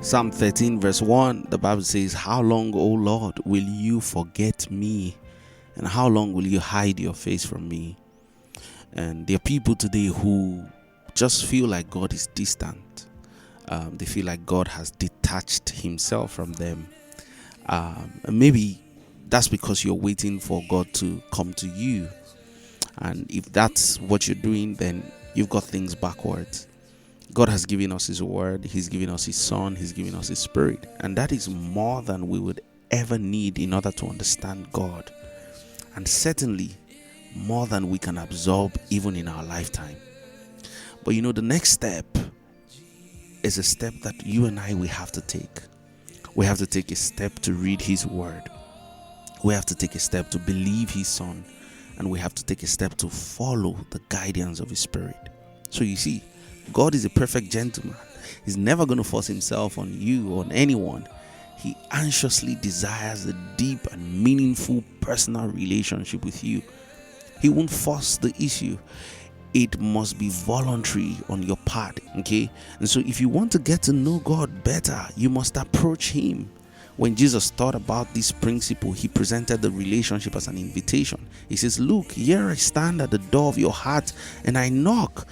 Psalm 13 verse 1, the Bible says, "How long, O Lord, will you forget me? And how long will you hide your face from me?" And there are people today who just feel like God is distant. They feel like God has detached himself from them. And maybe that's because you're waiting for God to come to you. And if that's what you're doing, then you've got things backwards. God has given us his word, he's given us his son, he's given us his spirit. And that is more than we would ever need in order to understand God. And certainly more than we can absorb even in our lifetime. But the next step is a step that you and I, we have to take. We have to take a step to read his word. We have to take a step to believe his son. And we have to take a step to follow the guidance of his spirit. So you see, God is a perfect gentleman. He's never going to force himself on you or on anyone. He anxiously desires a deep and meaningful personal relationship with you. He won't force the issue. It must be voluntary on your part, okay? And so if you want to get to know God better, you must approach him. When Jesus thought about this principle, he presented the relationship as an invitation. He says, "Look, here I stand at the door of your heart and I knock.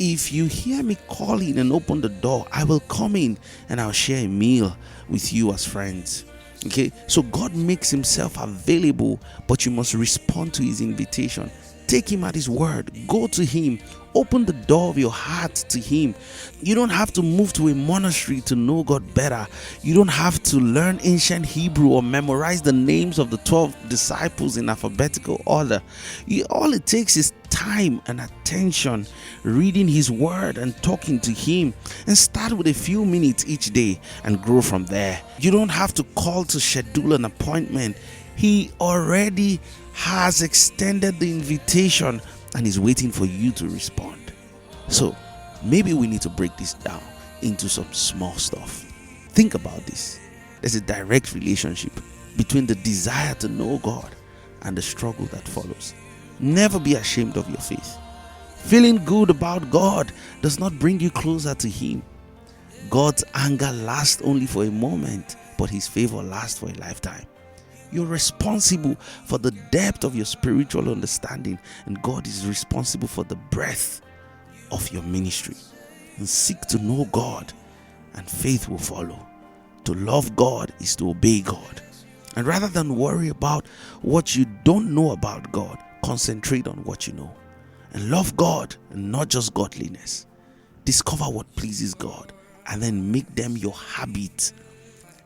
If you hear me calling and open the door, I will come in and I'll share a meal with you as friends." Okay, so God makes himself available, but you must respond to his invitation. Take him at his word. Go to him. Open the door of your heart to him. You don't have to move to a monastery to know God better. You don't have to learn ancient Hebrew or memorize the names of the 12 disciples in alphabetical order. All it takes is time and attention, reading his word and talking to him, and start with a few minutes each day and grow from there. You don't have to call to schedule an appointment. He already has extended the invitation and is waiting for you to respond. So maybe we need to break this down into some small stuff. Think about this. There's a direct relationship between the desire to know God and the struggle that follows. Never be ashamed of your faith. Feeling good about God does not bring you closer to him. God's anger lasts only for a moment, but his favor lasts for a lifetime. You're responsible for the depth of your spiritual understanding, and God is responsible for the breadth of your ministry. And seek to know God, and faith will follow. To love God is to obey God. And rather than worry about what you don't know about God, concentrate on what you know. And love God, and not just godliness. Discover what pleases God, and then make them your habit.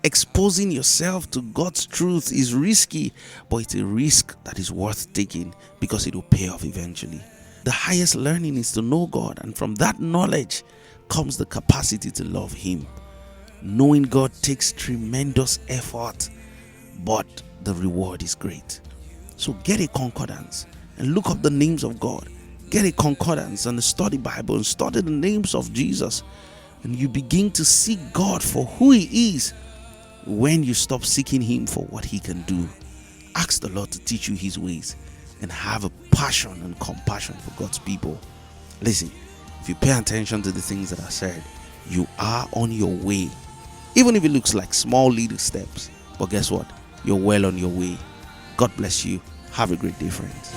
Exposing yourself to God's truth is risky, but it's a risk that is worth taking because it will pay off eventually. The highest learning is to know God, and from that knowledge comes the capacity to love him. Knowing God takes tremendous effort, but the reward is great. So get a concordance and look up the names of God. Get a concordance and study Bible and study the names of Jesus, and you begin to seek God for who he is. When you stop seeking him for what he can do, ask the Lord to teach you his ways and have a passion and compassion for God's people. Listen, if you pay attention to the things that I said, you are on your way. Even if it looks like small little steps, but guess what? You're well on your way. God bless you. Have a great day, friends.